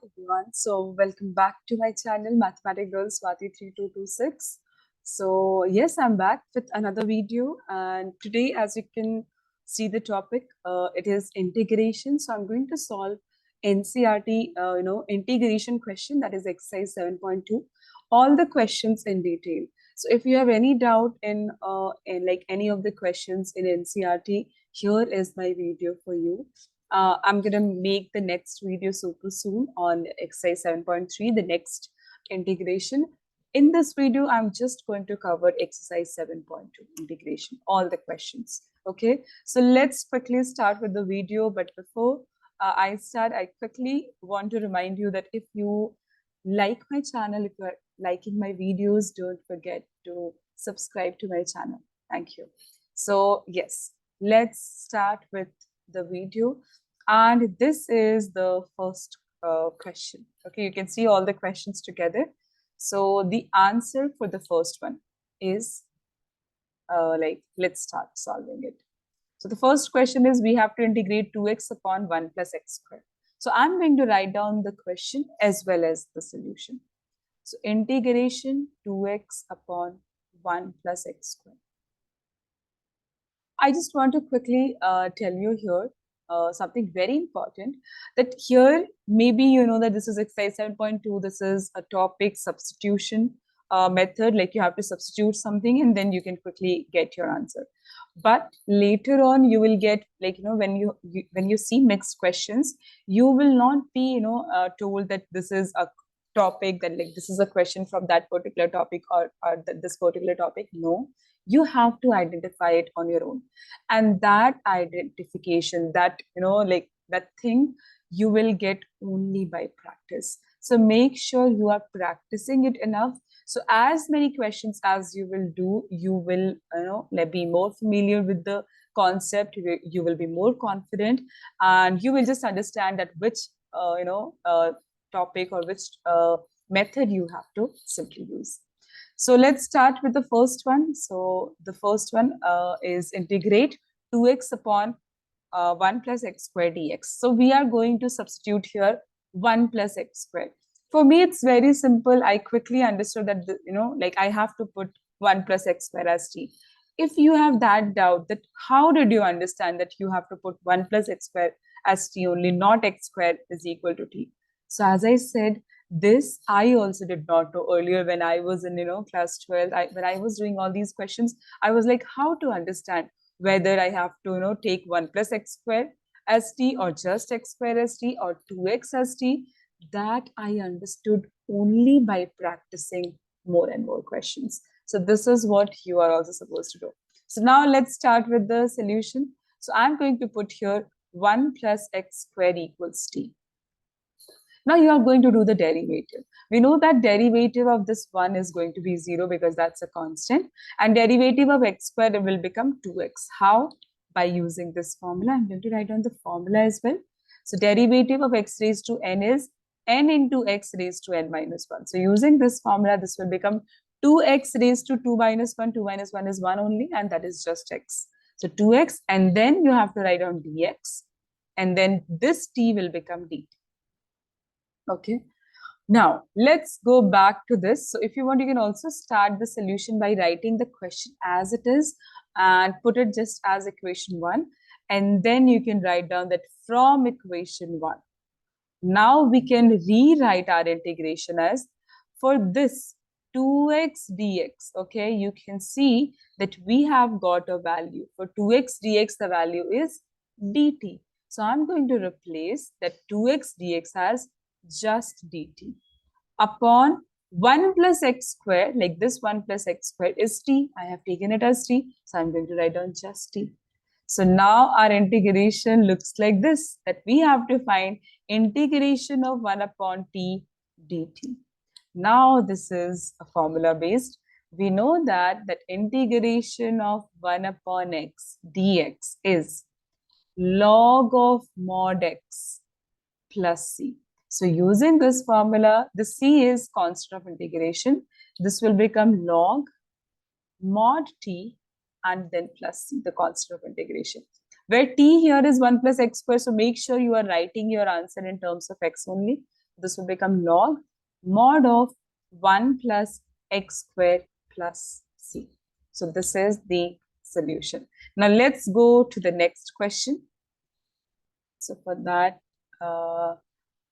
everyone. So welcome back to my channel, Mathematic Girl Swati 3226. So yes, I'm back with another video, and today, as you can see, the topic it is integration. So I'm going to solve NCERT, integration question, that is exercise 7.2. All the questions in detail. So if you have any doubt in like any of the questions in NCERT, here is my video for you. I'm going to make the next video super soon on exercise 7.3, the next integration. In this video, I'm just going to cover exercise 7.2, integration, all the questions. Okay, so let's quickly start with the video. But before I start, I quickly want to remind you that if you like my channel, if you're liking my videos, don't forget to subscribe to my channel. Thank you. So yes, let's start with the video. And this is the first question. Okay, you can see all the questions together. So the answer for the first one is let's start solving it. So the first question is we have to integrate 2x upon 1 plus x squared. So I'm going to write down the question as well as the solution. So integration 2x upon 1 plus x squared. I just want to quickly tell you here something very important, that here maybe you know that this is exercise 7.2. This is a topic substitution method, like you have to substitute something and then you can quickly get your answer. But later on you will get, like, you know, when you see mixed questions, you will not be told that this is a topic, that like this is a question from that particular topic or this particular topic. No, you have to identify it on your own, and that identification, that like that thing, you will get only by practice. So make sure you are practicing it enough, so as many questions as you will do, you will be more familiar with the concept, you will be more confident, and you will just understand that which topic or which method you have to simply use. So let's start with the first one. So the first one is integrate 2x upon 1 plus x squared dx. So we are going to substitute here 1 plus x squared. For me, it's very simple. I quickly understood that, like I have to put 1 plus x squared as t. If you have that doubt, that how did you understand that you have to put 1 plus x squared as t only, not x squared is equal to t? So as I said, this I also did not know earlier when I was in class 12. When I was doing all these questions, I was like, how to understand whether I have to take 1 plus x squared as t or just x squared as t or 2x as t. That I understood only by practicing more and more questions. So this is what you are also supposed to do. So now let's start with the solution. So I'm going to put here 1 plus x squared equals t. Now you are going to do the derivative. We know that derivative of this 1 is going to be 0 because that's a constant. And derivative of x squared will become 2x. How? By using this formula. I'm going to write down the formula as well. So derivative of x raised to n is n into x raised to n minus 1. So using this formula, this will become 2x raised to 2 minus 1. 2 minus 1 is 1 only, and that is just x. So 2x, and then you have to write down dx. And then this t will become dt. Okay, now let's go back to this. So if you want, you can also start the solution by writing the question as it is and put it just as equation 1, and then you can write down that from equation 1. Now we can rewrite our integration as, for this 2x dx, okay, you can see that we have got a value. For 2x dx, the value is dt. So I'm going to replace that 2x dx as just dt upon 1 plus x squared, like this 1 plus x squared is t. I have taken it as t, so I'm going to write down just t. So now our integration looks like this, that we have to find integration of 1 upon t dt. Now this is a formula based. We know that integration of 1 upon x dx is log of mod x plus c. So using this formula, the c is constant of integration. This will become log mod t and then plus c, the constant of integration. Where t here is 1 plus x squared, so make sure you are writing your answer in terms of x only. This will become log mod of 1 plus x squared plus c. So this is the solution. Now let's go to the next question. So for that,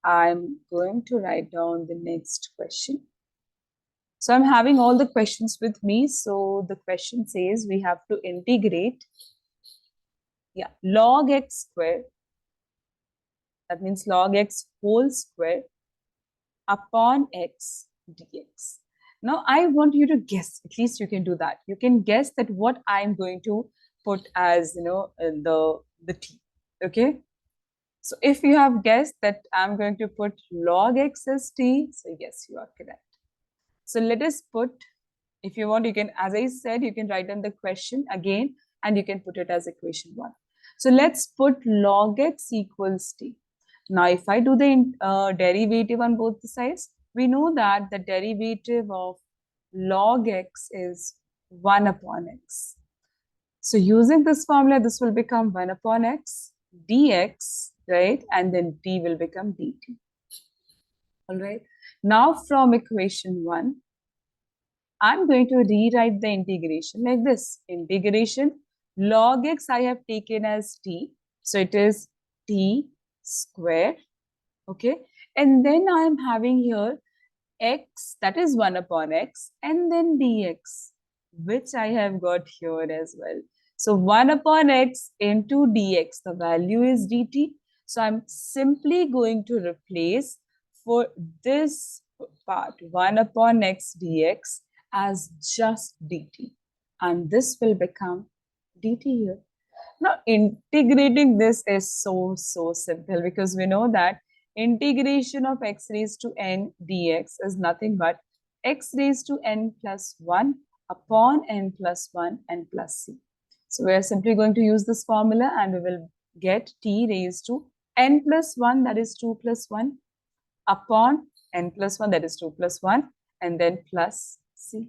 I'm going to write down the next question. So I'm having all the questions with me. So the question says we have to integrate, log x squared. That means log x whole square upon x dx. Now I want you to guess, at least you can do that. You can guess that what I'm going to put as, the t, okay? So if you have guessed that I'm going to put log x as t, so yes, you are correct. So let us put, if you want, you can, as I said, you can write down the question again and you can put it as equation 1. So let's put log x equals t. Now, if I do the derivative on both the sides, we know that the derivative of log x is 1 upon x. So using this formula, this will become 1 upon x dx, right? And then d will become dt. All right. Now from equation 1, I'm going to rewrite the integration like this. Integration log x I have taken as t. So it is t square. Okay. And then I am having here x, that is 1 upon x, and then dx, which I have got here as well. So 1 upon x into dx, the value is dt. So I'm simply going to replace for this part 1 upon x dx as just dt. And this will become dt here. Now, integrating this is so simple because we know that integration of x raised to n dx is nothing but x raised to n plus 1 upon n plus 1 n plus c. So we are simply going to use this formula and we will get t raised to n plus 1, that is 2 plus 1, upon n plus 1, that is 2 plus 1, and then plus c.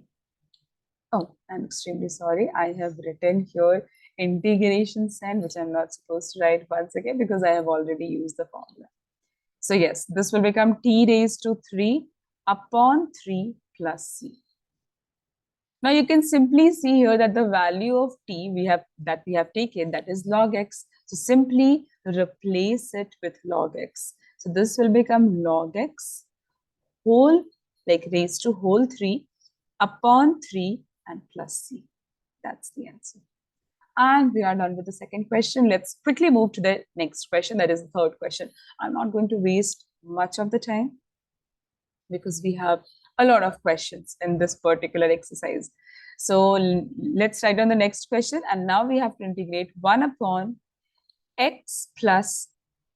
Oh, I'm extremely sorry. I have written here integration sign, which I'm not supposed to write once again because I have already used the formula. So yes, this will become t raised to 3 upon 3 plus c. Now you can simply see here that the value of t we have taken, that is log x. So simply replace it with log x. So this will become log x whole, like raised to whole 3 upon 3 and plus c. That's the answer. And we are done with the second question. Let's quickly move to the next question. That is the third question. I'm not going to waste much of the time because we have a lot of questions in this particular exercise. So let's write down the next question. And now we have to integrate 1 upon x plus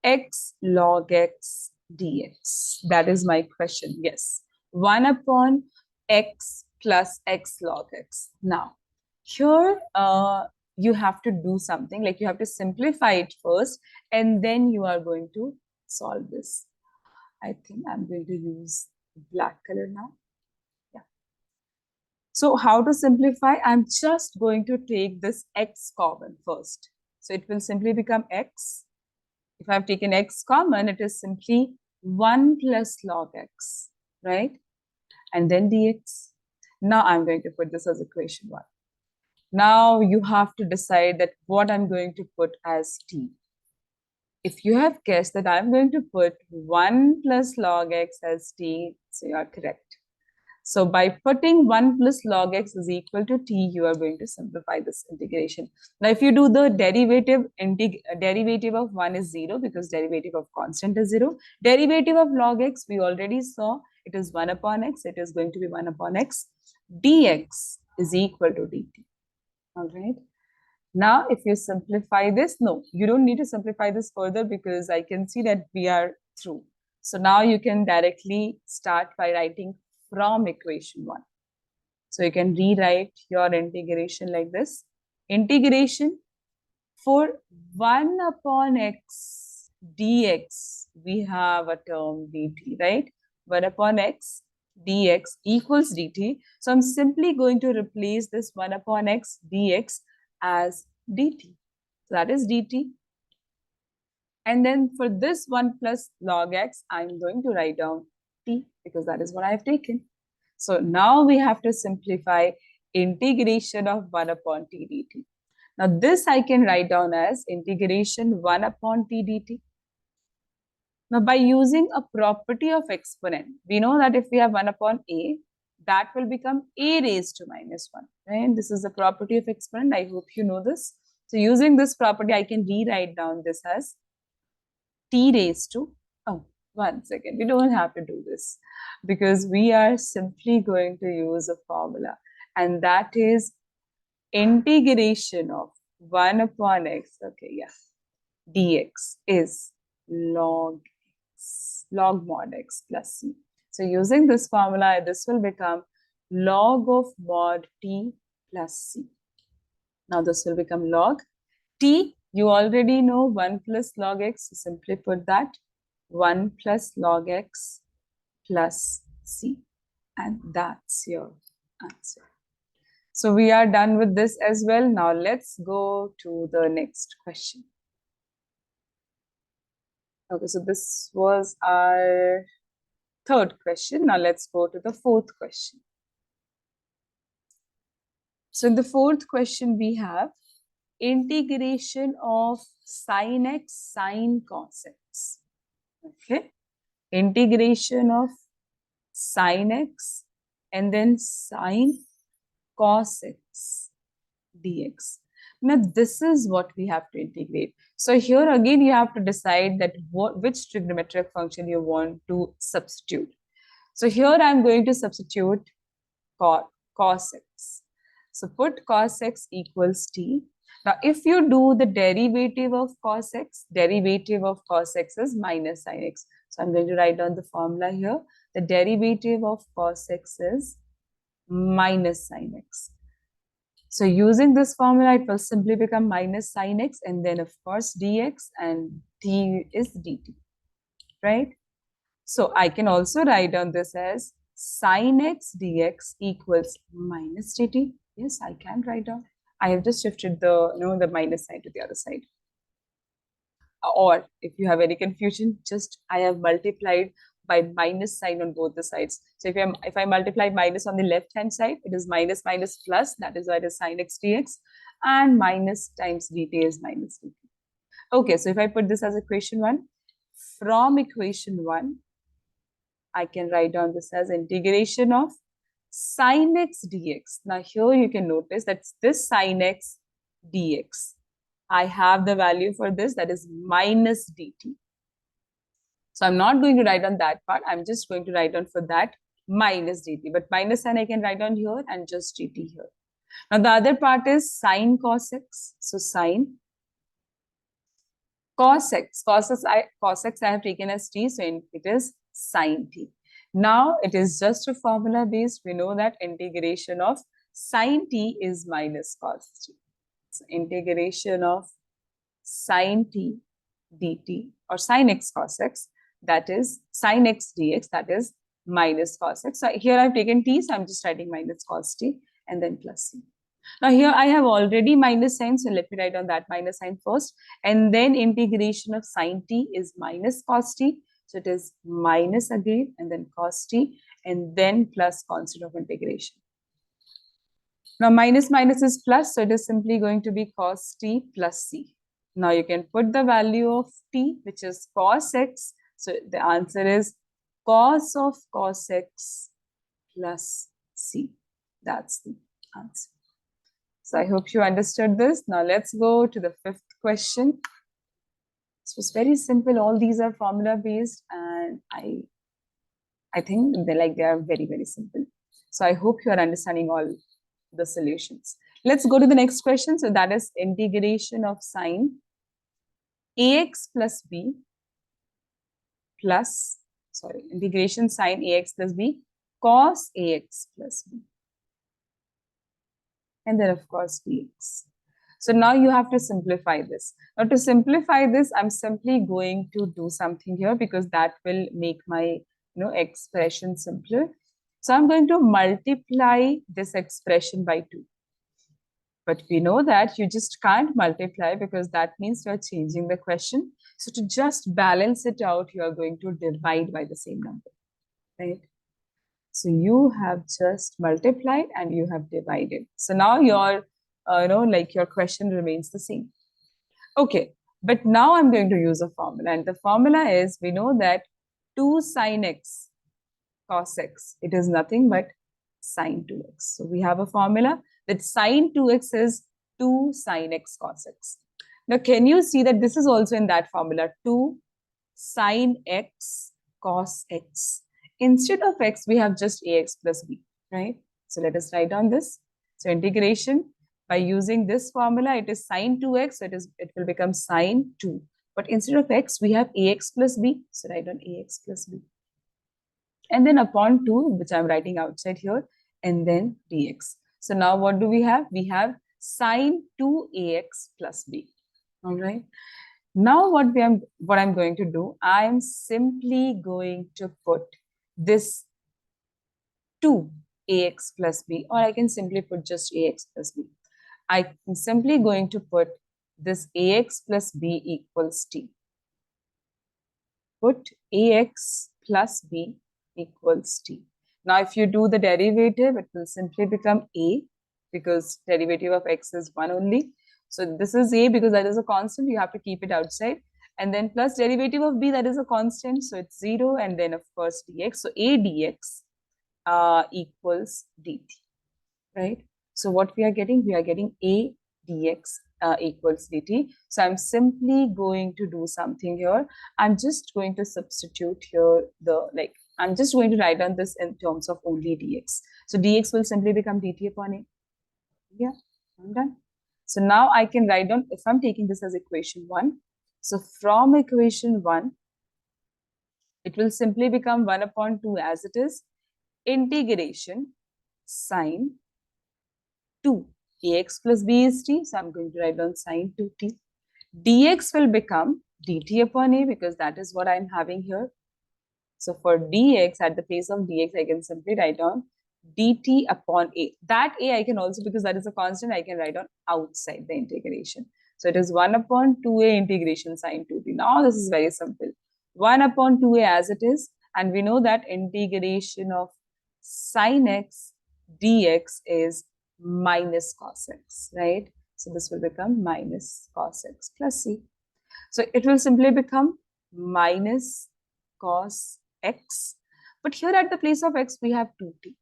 x log x dx. That is my question. Yes. 1 upon x plus x log x. Now, here you have to do something, like you have to simplify it first and then you are going to solve this. I think I'm going to use black color now. Yeah. So how to simplify? I'm just going to take this x common first. So it will simply become x. If I've taken x common, it is simply 1 plus log x, right? And then dx. Now I'm going to put this as equation 1. Now you have to decide that what I'm going to put as t. If you have guessed that I'm going to put 1 plus log x as t, so you are correct. So by putting 1 plus log x is equal to t, you are going to simplify this integration. Now, if you do the derivative of 1 is 0 because derivative of constant is 0. Derivative of log x, we already saw it is 1 upon x. It is going to be 1 upon x. Dx is equal to dt. All right. Now, if you simplify this, no, you don't need to simplify this further because I can see that we are through. So now you can directly start by writing from equation 1. So you can rewrite your integration like this. Integration for 1 upon x dx, we have a term dt, right? 1 upon x dx equals dt. So I'm simply going to replace this 1 upon x dx as dt. So that is dt. And then for this 1 plus log x, I'm going to write down t because that is what I have taken. So now we have to simplify integration of 1 upon t dt. Now this I can write down as integration 1 upon t dt. Now by using a property of exponent, we know that if we have 1 upon a, that will become a raised to minus 1, right? This is the property of exponent. I hope you know this. So using this property, I can rewrite down this as t raised to, oh, 1 second. We don't have to do this because we are simply going to use a formula, and that is integration of 1 upon x, okay, yeah, dx is log x, log mod x plus c. So using this formula, this will become log of mod t plus c. Now this will become log t. You already know 1 plus log x. So simply put that 1 plus log x plus c. And that's your answer. So we are done with this as well. Now let's go to the next question. Okay, so this was our third question. Now let's go to the fourth question. So in the fourth question, we have integration of sin x, sin cos x. Okay, integration of sin x and then sin cos x dx. Now this is what we have to integrate. So here again you have to decide that which trigonometric function you want to substitute. So here I am going to substitute cos x. So put cos x equals t. Now if you do the derivative of cos x is minus sin x. So I'm going to write down the formula here. The derivative of cos x is minus sin x. So using this formula, it will simply become minus sin x and then of course dx, and t is dt, right? So I can also write down this as sin x dx equals minus dt. Yes, I can write down. I have just shifted the minus sign to the other side. Or if you have any confusion, just I have multiplied by minus sign on both the sides. So if I multiply minus on the left hand side, it is minus minus plus, that is why it is sin x dx, and minus times dt is minus dt. Okay, so if I put this as equation 1, from equation 1, I can write down this as integration of sin x dx. Now here you can notice that this sin x dx, I have the value for this, that is minus dt. So I'm not going to write on that part. I'm just going to write down for that minus dt. But minus sign I can write down here and just dt here. Now the other part is sin cos x. So sin cos x. Cos x I have taken as t. So it is sin t. Now it is just a formula based. We know that integration of sin t is minus cos t. So integration of sin t dt or sin x cos x, that is sin x dx, that is minus cos x. So here I've taken t, so I'm just writing minus cos t and then plus c. Now here I have already minus sign, so let me write down that minus sign first, and then integration of sin t is minus cos t. So it is minus again and then cos t and then plus constant of integration. Now minus minus is plus, so it is simply going to be cos t plus c. Now you can put the value of t, which is cos x. So the answer is cos of cos x plus c. That's the answer. So I hope you understood this. Now let's go to the fifth question. This was very simple. All these are formula based, and I think they are very, very simple. So I hope you are understanding all the solutions. Let's go to the next question. So that is integration of sin ax plus b plus, integration sin ax plus b cos ax plus b. And then of course dx. So now you have to simplify this. Now to simplify this, I'm simply going to do something here because that will make my expression simpler. So I'm going to multiply this expression by 2. But we know that you just can't multiply because that means you're changing the question. So to just balance it out, you are going to divide by the same number, right? So you have just multiplied and you have divided. So now your, your question remains the same. Okay, but now I'm going to use a formula, and the formula is, we know that 2 sine x cos x, it is nothing but sine 2x. So we have a formula that sine 2x is 2 sine x cos x. Now, can you see that this is also in that formula, 2 sine x cos x. Instead of x, we have just ax plus b, right? So let us write down this. So integration by using this formula, it is sine 2x, so it will become sine 2. But instead of x, we have ax plus b. So write down ax plus b. And then upon 2, which I'm writing outside here, and then dx. So now what do we have? We have sine 2ax plus b. All right. Now what I'm going to do, I'm simply going to put this 2ax plus b, or I can simply put just ax plus b. I'm simply going to put this ax plus b equals t. Put ax plus b equals t. Now, if you do the derivative, it will simply become a, because derivative of x is 1 only. So this is a because that is a constant, you have to keep it outside. And then plus derivative of b, that is a constant, so it's 0. And then of course dx, so a dx equals dt, right? So what we are getting a dx equals dt. So I'm simply going to do something here. I'm just going to substitute here I'm just going to write down this in terms of only dx. So dx will simply become dt upon a. Yeah, I'm done. So now I can write down, if I'm taking this as equation 1, so from equation 1, it will simply become 1 upon 2 as it is, integration sine 2 ax plus b is t. So I'm going to write down sine 2t. Dx will become dt upon a because that is what I'm having here. So for dx, at the place of dx, I can simply write down dt upon a. That a I can also, because that is a constant, I can write down outside the integration. So it is 1 upon 2a integration sine 2t. Now this is very simple. 1 upon 2a as it is. And we know that integration of sine x dx is minus cos x, right? So this will become minus cos x plus c. So it will simply become minus cos x. But here at the place of x, we have 2t.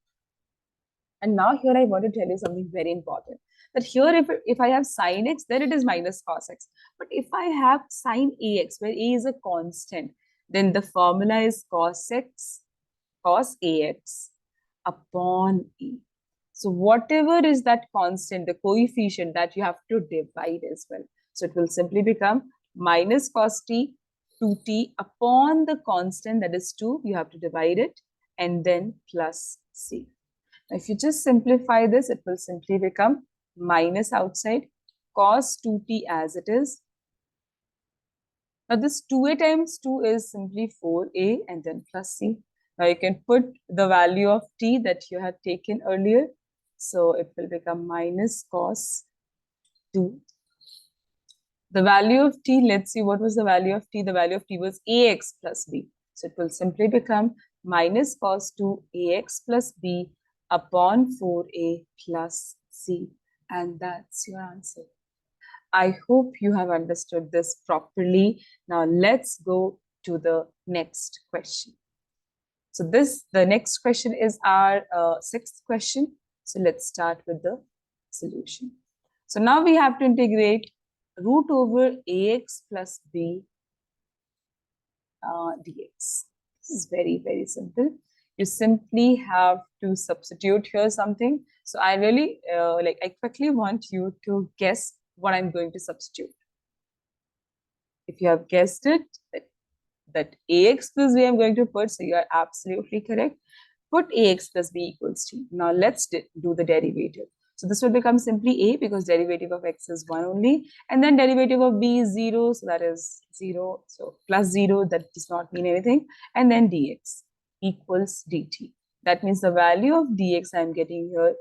And now here I want to tell you something very important. That here if I have sine x, then it is minus cos x. But if I have sine ax, where a is a constant, then the formula is cos ax upon e. So whatever is that constant, the coefficient, that you have to divide as well. So it will simply become minus cos t 2t upon the constant, that is 2. You have to divide it, and then plus c. Now, if you just simplify this, it will simply become minus outside cos 2t as it is. Now this 2a times 2 is simply 4a and then plus c. Now you can put the value of t that you had taken earlier. So it will become minus cos 2. The value of t, let's see what was the value of t. The value of t was ax plus b. So it will simply become minus cos 2 ax plus b upon 4a plus c. And that's your answer. I hope you have understood this properly. Now let's go to the next question. So the next question is our sixth question. So let's start with the solution. So now we have to integrate root over ax plus b dx. This is very, very simple. You simply have to substitute here something. So I really, I quickly want you to guess what I'm going to substitute. If you have guessed it, that ax plus b I'm going to put, so you are absolutely correct. Put ax plus b equals t. Now let's do the derivative. So this will become simply a because derivative of x is 1 only. And then derivative of b is 0, so that is 0. So plus 0, that does not mean anything. And then dx equals dt. That means the value of dx I'm getting here,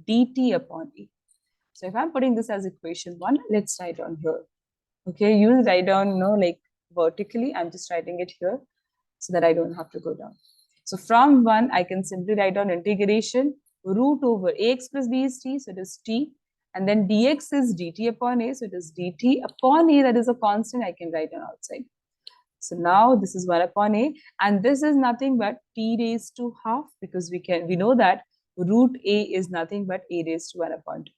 dt upon a. So if I'm putting this as equation 1, let's write down here. Okay, you write down, like vertically. I'm just writing it here so that I don't have to go down. So from 1, I can simply write down integration root over ax plus b is t, so it is t. And then dx is dt upon a, so it is dt upon a, that is a constant, I can write down outside. So now this is 1 upon a, and this is nothing but t raised to half, because we know that root a is nothing but a raised to 1 upon 2.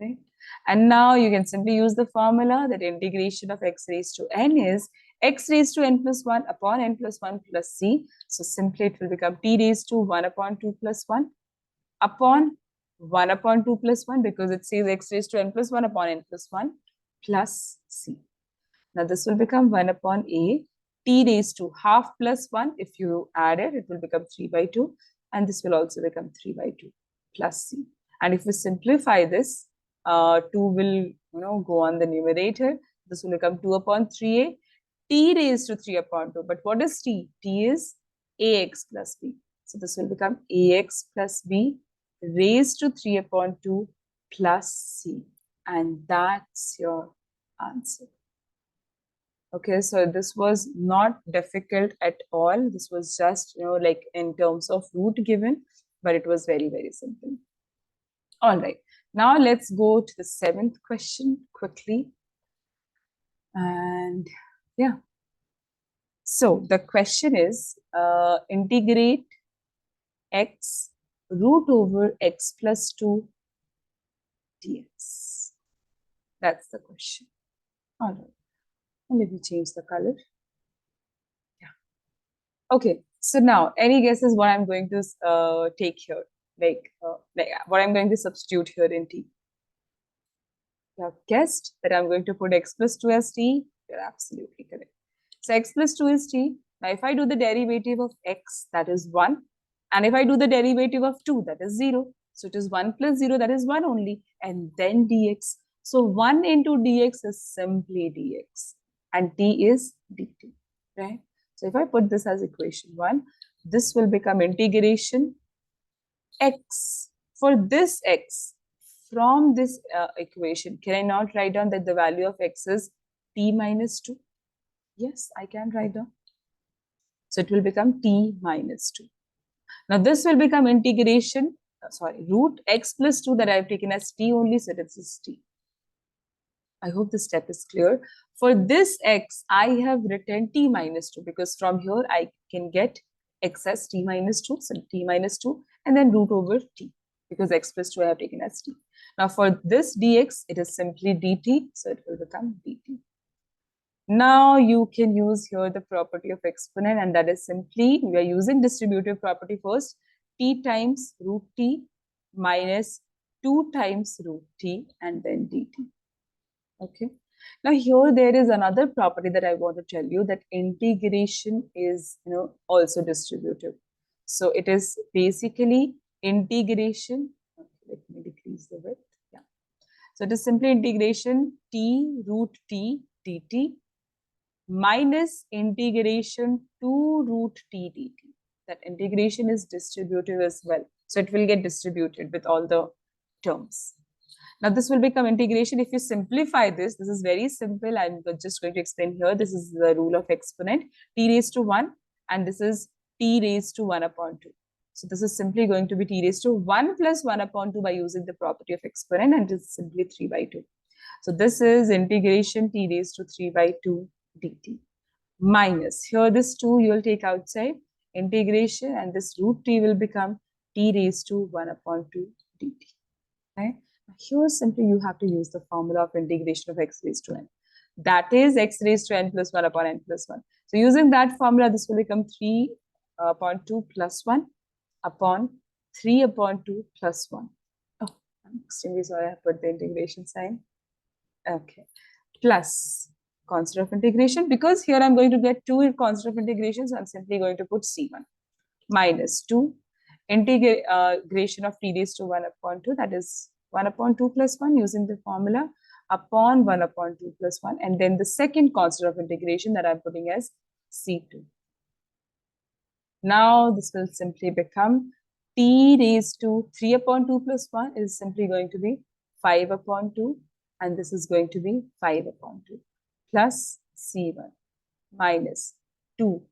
Right? And now you can simply use the formula that integration of x raised to n is x raised to n plus 1 upon n plus 1 plus c. So simply it will become t raised to 1 upon 2 plus 1 upon 1 upon 2 plus 1, because it says x raised to n plus 1 upon n plus 1 plus c. Now this will become 1 upon a, t raised to half plus 1. If you add it, it will become 3 by 2. And this will also become 3 by 2 plus c. And if we simplify this, 2 will go on the numerator. This will become 2 upon 3a, t raised to 3 upon 2. But what is t? T is ax plus b. So this will become ax plus b raised to 3 upon 2 plus c. And that's your answer. Okay, so this was not difficult at all. This was just, like in terms of root given, but it was very, very simple. All right, now let's go to the 7th question quickly. And yeah, so the question is integrate x root over x plus 2 dx. That's the question. All right, let me change the color. Yeah. Okay, so now any guesses what I'm going to take here? Like what I'm going to substitute here in t? You have guessed that I'm going to put x plus 2 as t. You're absolutely correct. So x plus 2 is t. Now if I do the derivative of x, that is 1. And if I do the derivative of 2, that is 0. So it is 1 plus 0, that is 1 only. And then dx. So 1 into dx is simply dx. And t is dt. Right? So if I put this as equation 1, this will become integration x. For this x, from this equation, can I not write down that the value of x is t minus 2? Yes, I can write down. So it will become t minus 2. Now this will become integration, root x plus 2 that I have taken as t only, so this is t. I hope this step is clear. For this x, I have written t minus 2, because from here I can get x as t minus 2, so t minus 2, and then root over t, because x plus 2 I have taken as t. Now for this dx, it is simply dt, so it will become dt. Now you can use here the property of exponent, and that is simply, we are using distributive property first, t times root t minus 2 times root t, and then dt. Okay. Now here there is another property that I want to tell you, that integration is, also distributive. So it is basically integration. Okay, let me decrease the width. Yeah. So it is simply integration t root t dt minus integration 2 root t dt. That integration is distributive as well. So it will get distributed with all the terms. Now this will become integration. If you simplify this is very simple. I'm just going to explain here. This is the rule of exponent, t raised to 1, and this is t raised to 1 upon 2. So this is simply going to be t raised to 1 plus 1 upon 2 by using the property of exponent, and it's simply 3 by 2. So this is integration t raised to 3 by 2 dt minus, here this 2 you will take outside, integration, and this root t will become t raised to 1 upon 2 dt. Right? Here simply you have to use the formula of integration of x raised to n. That is x raised to n plus 1 upon n plus 1. So using that formula, this will become 3 upon 2 plus 1 upon 3 upon 2 plus 1. Oh, I'm extremely sorry, I put the integration sign. Okay. Plus constant of integration, because here I'm going to get 2 constant of integration, so I'm simply going to put c1 minus 2 integration of t raised to 1 upon 2, that is 1 upon 2 plus 1 using the formula upon 1 upon 2 plus 1, and then the second constant of integration that I'm putting as c2. Now this will simply become t raised to 3 upon 2 plus 1 is simply going to be 5 upon 2, and this is going to be 5 upon 2 plus C1 minus 2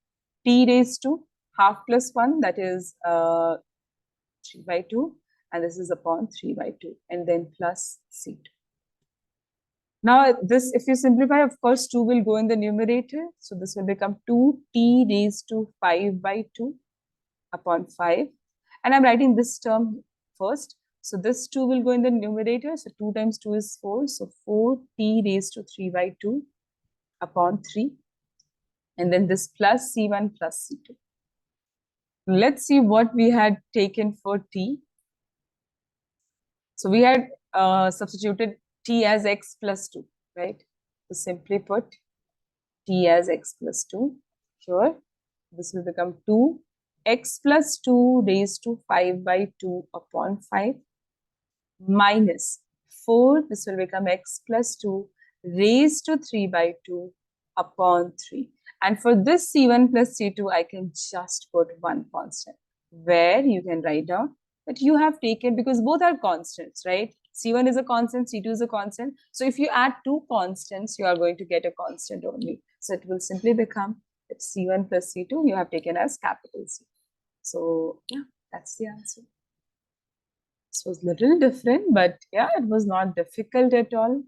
t raised to half plus 1, that is 3 by 2, and this is upon 3 by 2, and then plus C2. Now this, if you simplify, of course, 2 will go in the numerator. So this will become 2t raised to 5 by 2 upon 5. And I'm writing this term first. So this 2 will go in the numerator. So 2 times 2 is 4. So 4t raised to 3 by 2 upon 3. And then this plus C1 plus C2. Let's see what we had taken for t. So we had substituted t as x plus 2, right? So simply put t as x plus 2. Here, this will become 2 x plus 2 raised to 5 by 2 upon 5 minus 4. This will become x plus 2 raised to 3 by 2 upon 3. And for this C1 plus C2, I can just put one constant, where you can write down that you have taken, because both are constants, right? C1 is a constant, C2 is a constant. So if you add two constants, you are going to get a constant only. So it will simply become that C1 plus C2 you have taken as capital C. So yeah, that's the answer. This was a little different, but yeah, it was not difficult at all.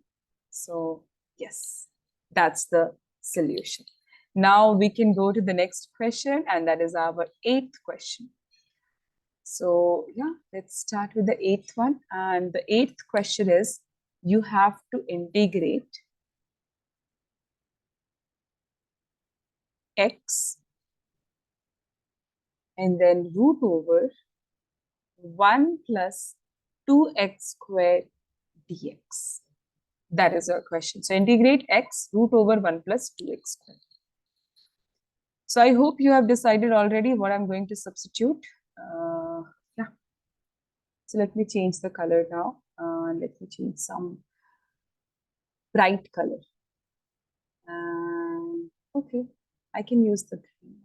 So yes, that's the solution. Now we can go to the next question, and that is our 8th question. So yeah, let's start with the 8th one. And the 8th question is, you have to integrate x and then root over 1 plus 2x squared dx. That is your question. So integrate x root over 1 plus 2x squared. So I hope you have decided already what I'm going to substitute. Yeah. So let me change the color now. Let me change some bright color. Okay, I can use the green.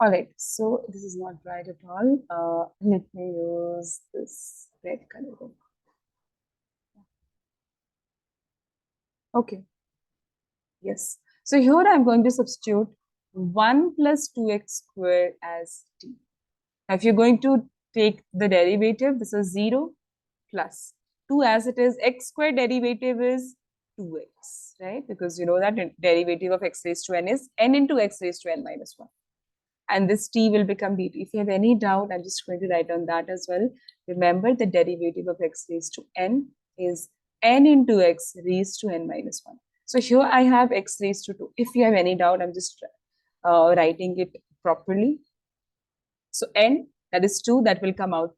All right, so this is not bright at all. Let me use this red color. Okay. Yes. So here I'm going to substitute 1 plus 2x squared as t. Now, if you're going to take the derivative, this is 0 plus 2 as it is. X squared derivative is 2x, right? Because you know that derivative of x raised to n is n into x raised to n minus 1. And this t will become dt. If you have any doubt, I'm just going to write on that as well. Remember, the derivative of x raised to n is n into x raised to n minus 1. So here I have x raised to 2. If you have any doubt, I'm just writing it properly. So n, that is 2, that will come out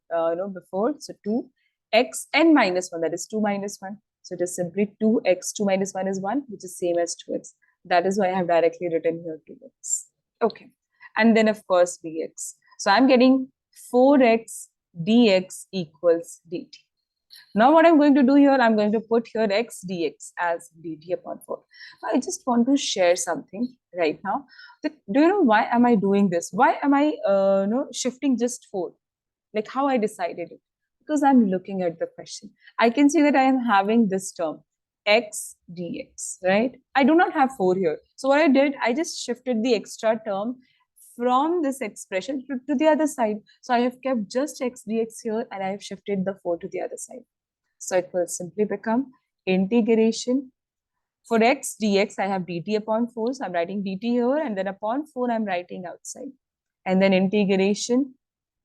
before. So 2 x n minus 1, that is 2 minus 1. So it is simply 2x, 2 minus 1 is 1, which is same as 2x. That is why I have directly written here 2x. Okay. And then of course dx. So I'm getting 4x dx equals dt. Now what I'm going to do here, I'm going to put here x dx as dt upon 4. I just want to share something right now. Do you know why am I doing this? Why am I shifting just 4? Like how I decided it? Because I'm looking at the question. I can see that I am having this term x dx, right? I do not have 4 here. So what I did, I just shifted the extra term from this expression to the other side. So I have kept just x dx here, and I have shifted the 4 to the other side. So it will simply become integration. For x dx, I have dt upon 4. So I'm writing dt here, and then upon 4, I'm writing outside. And then integration.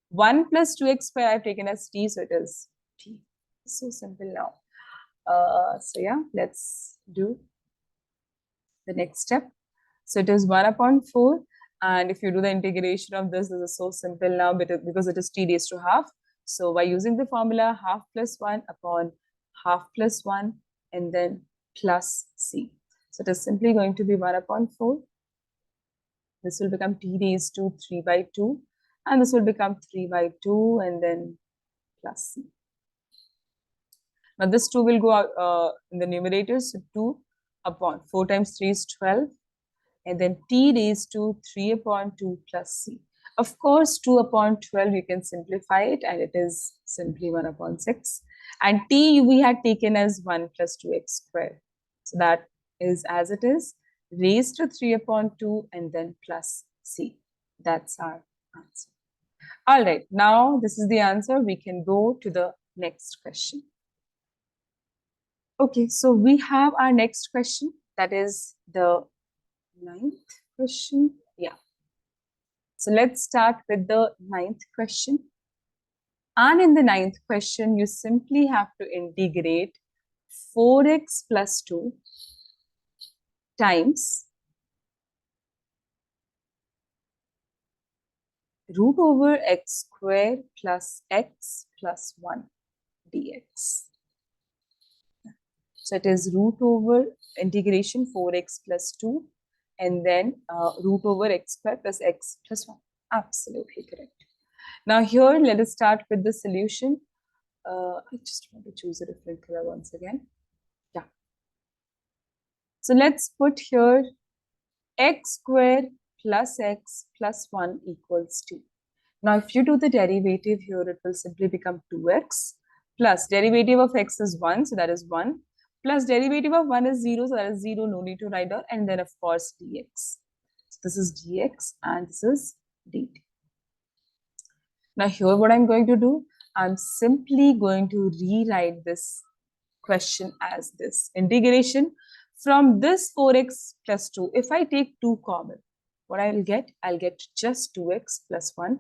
1 plus 2x square I've taken as t, so it is t. So simple now. So yeah, let's do the next step. So it is 1 upon 4. And if you do the integration of this is so simple now because it is t raised to half. So by using the formula, half plus 1 upon half plus 1 and then plus c. So it is simply going to be 1 upon 4. This will become t raised to 3 by 2. And this will become 3 by 2 and then plus c. Now this 2 will go out in the numerator. So 2 upon 4 times 3 is 12. And then t raised to 3 upon 2 plus c. Of course, 2 upon 12, you can simplify it, and it is simply 1 upon 6. And t we had taken as 1 plus 2x squared. So that is as it is, raised to 3 upon 2 and then plus c. That's our answer. All right, now this is the answer. We can go to the next question. Okay, so we have our next question. That is the 9th question. Yeah. So let's start with the 9th question. And in the 9th question, you simply have to integrate 4x plus 2 times root over x squared plus x plus 1 dx. So it is root over integration 4x plus 2 and then root over x squared plus x plus 1. Absolutely correct. Now here, let us start with the solution. I just want to choose a different color once again. Yeah. So let's put here x squared plus x plus 1 equals 2. Now, if you do the derivative here, it will simply become 2x plus derivative of x is 1, so that is 1, plus derivative of 1 is 0, so that is 0, no need to write down, and then of course dx. So this is dx and this is dt. Now here what I'm going to do, I'm simply going to rewrite this question as this. Integration from this 4x plus 2, if I take 2 common, what I'll get just 2x plus 1.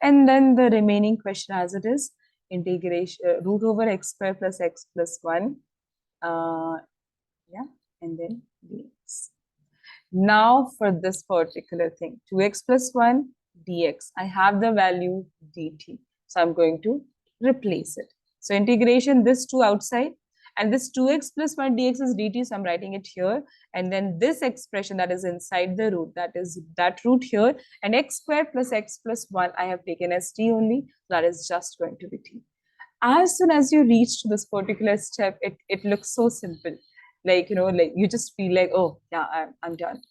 And then the remaining question as it is, integration root over x squared plus x plus 1. Yeah, and then dx. Now for this particular thing, 2x plus 1 dx. I have the value dt. So I'm going to replace it. So integration, this 2 outside, and this 2x plus 1 dx is dt, so I'm writing it here. And then this expression that is inside the root, that is that root here, and x squared plus x plus 1 I have taken as t only, that is just going to be t. As soon as you reach to this particular step, it looks so simple. Like, like you just feel like, oh, yeah, I'm done.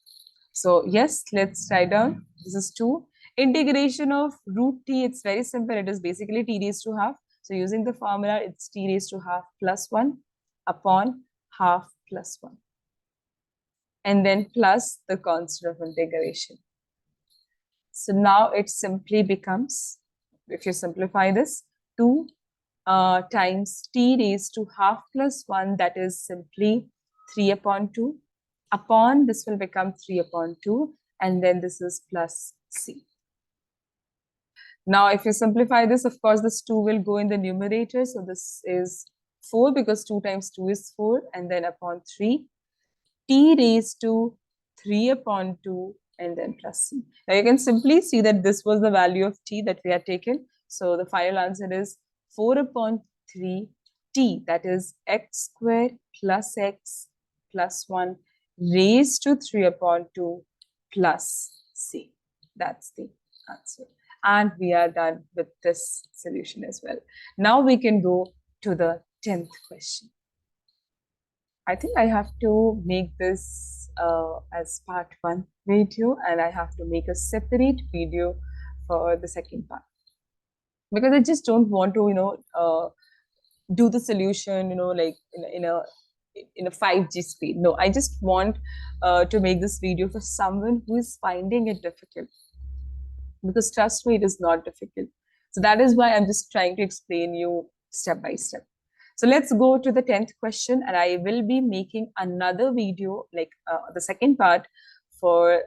So yes, let's write down. This is 2. Integration of root t, it's very simple. It is basically t raised to half. So using the formula, it's t raised to half plus 1 upon half plus 1. And then plus the constant of integration. So now it simply becomes, if you simplify this, 2 times t raised to half plus 1, that is simply 3 upon 2. Upon this will become 3 upon 2, and then this is plus c. Now, if you simplify this, of course, this 2 will go in the numerator. So this is 4 because 2 times 2 is 4, and then upon 3. T raised to 3 upon 2, and then plus c. Now, you can simply see that this was the value of t that we had taken. So the final answer is 4 upon 3 t, that is x squared plus x plus 1 raised to 3 upon 2 plus c. That's the answer. And we are done with this solution as well. Now we can go to the 10th question. I think I have to make this as part 1 video, and I have to make a separate video for the second part. Because I just don't want to, do the solution, like in a 5G speed. No, I just want to make this video for someone who is finding it difficult. Because trust me, it is not difficult. So that is why I'm just trying to explain you step by step. So let's go to the 10th question, and I will be making another video, like the second part for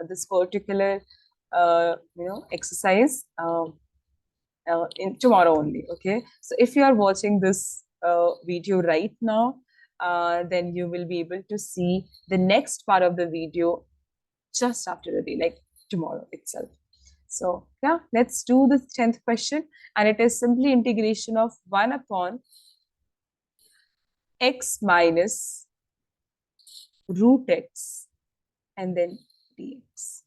this particular, exercise in tomorrow only. Okay. So if you are watching this video right now, then you will be able to see the next part of the video just after the day, like tomorrow itself. So yeah, let's do the 10th question, and it is simply integration of 1 upon x minus root x and then dx.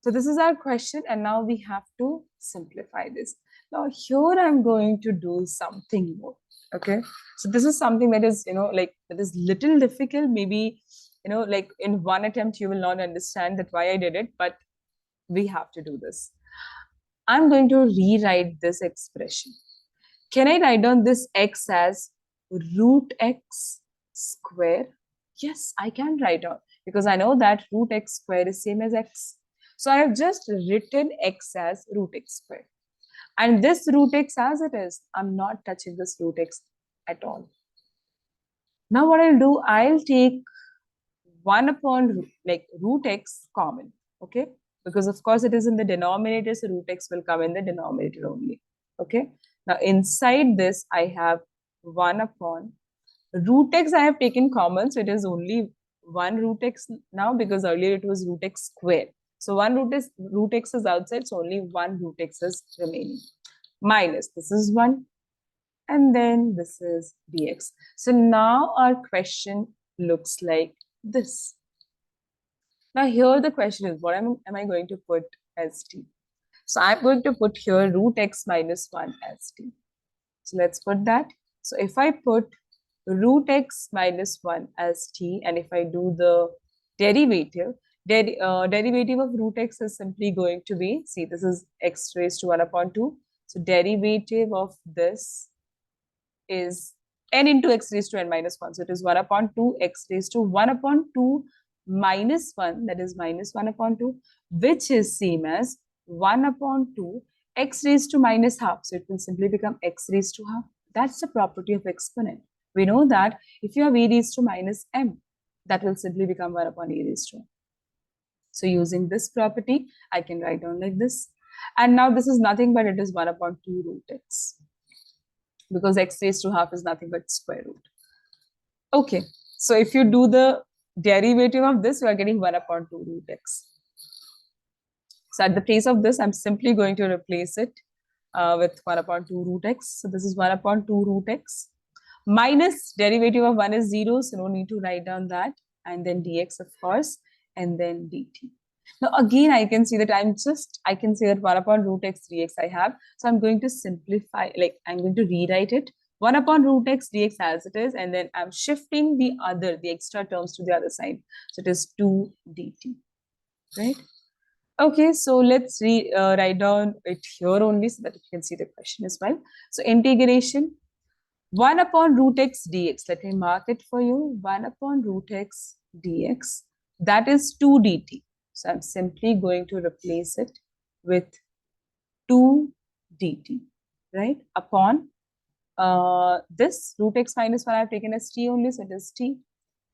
So this is our question, and now we have to simplify this. Now here I'm going to do something more. Okay, so this is something that is, like that is little difficult. Maybe, like in one attempt you will not understand that why I did it, but we have to do this. I'm going to rewrite this expression. Can I write down this x as root x square? Yes, I can write down because I know that root x square is same as x. So I have just written x as root x square. And this root x as it is, I'm not touching this root x at all. Now what I'll do, I'll take 1 upon root x common, okay? Because of course it is in the denominator, so root x will come in the denominator only, okay? Now inside this, I have 1 upon root x I have taken common, so it is only 1 root x now because earlier it was root x square. So root x is outside, so only 1 root x is remaining. Minus, this is 1, and then this is dx. So now our question looks like this. Now here the question is, what am I going to put as t? So I'm going to put here root x minus 1 as t. So let's put that. So if I put root x minus 1 as t, and if I do the derivative, derivative of root x is simply going to be, see, this is x raised to 1 upon 2. So derivative of this is n into x raised to n minus 1. So it is 1 upon 2 x raised to 1 upon 2 minus 1, that is minus 1 upon 2, which is same as 1 upon 2 x raised to minus half. So it will simply become x raised to half. That's the property of exponent. We know that if you have a raised to minus m, that will simply become 1 upon a raised to m. So using this property, I can write down like this. And now this is nothing but it is 1 upon 2 root x. Because x raised to half is nothing but square root. Okay, so if you do the derivative of this, you are getting 1 upon 2 root x. So at the place of this, I'm simply going to replace it with 1 upon 2 root x. So this is 1 upon 2 root x. Minus derivative of 1 is 0, so no need to write down that. And then dx, of course, and then dt. Now again, I can see that I can say that 1 upon root x dx I have. So I'm going to simplify, I'm going to rewrite it. 1 upon root x dx as it is, and then I'm shifting the extra terms to the other side. So it is 2 dt, right? Okay, so let's write down it here only so that you can see the question as well. So integration 1 upon root x dx. Let me mark it for you. 1 upon root x dx. That is 2 dt. So I'm simply going to replace it with 2 dt, right? Upon this root x minus 1 I've taken as t only, so it is t.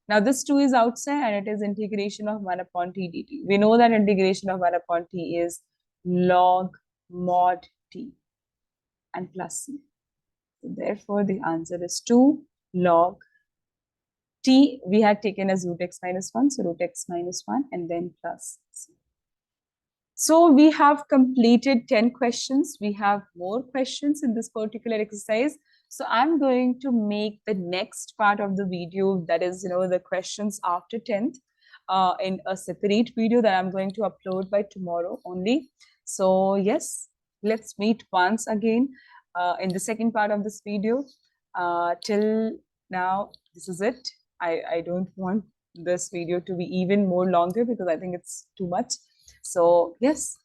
Now this 2 is outside and it is integration of 1 upon t dt. We know that integration of 1 upon t is log mod t and plus c. So therefore, the answer is 2 log t. We had taken as root x minus 1, so root x minus 1 and then plus c. So we have completed 10 questions. We have more questions in this particular exercise. So I'm going to make the next part of the video, that is, the questions after 10th, in a separate video that I'm going to upload by tomorrow only. So yes, let's meet once again in the second part of this video. Till now, this is it. I don't want this video to be even more longer because I think it's too much. So yes,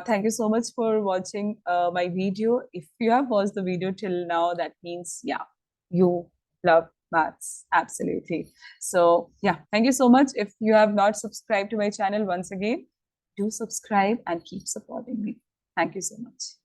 thank you so much for watching my video. If you have watched the video till now, that means, yeah, you love maths, absolutely. So yeah, thank you so much. If you have not subscribed to my channel, once again, do subscribe and keep supporting me. Thank you so much.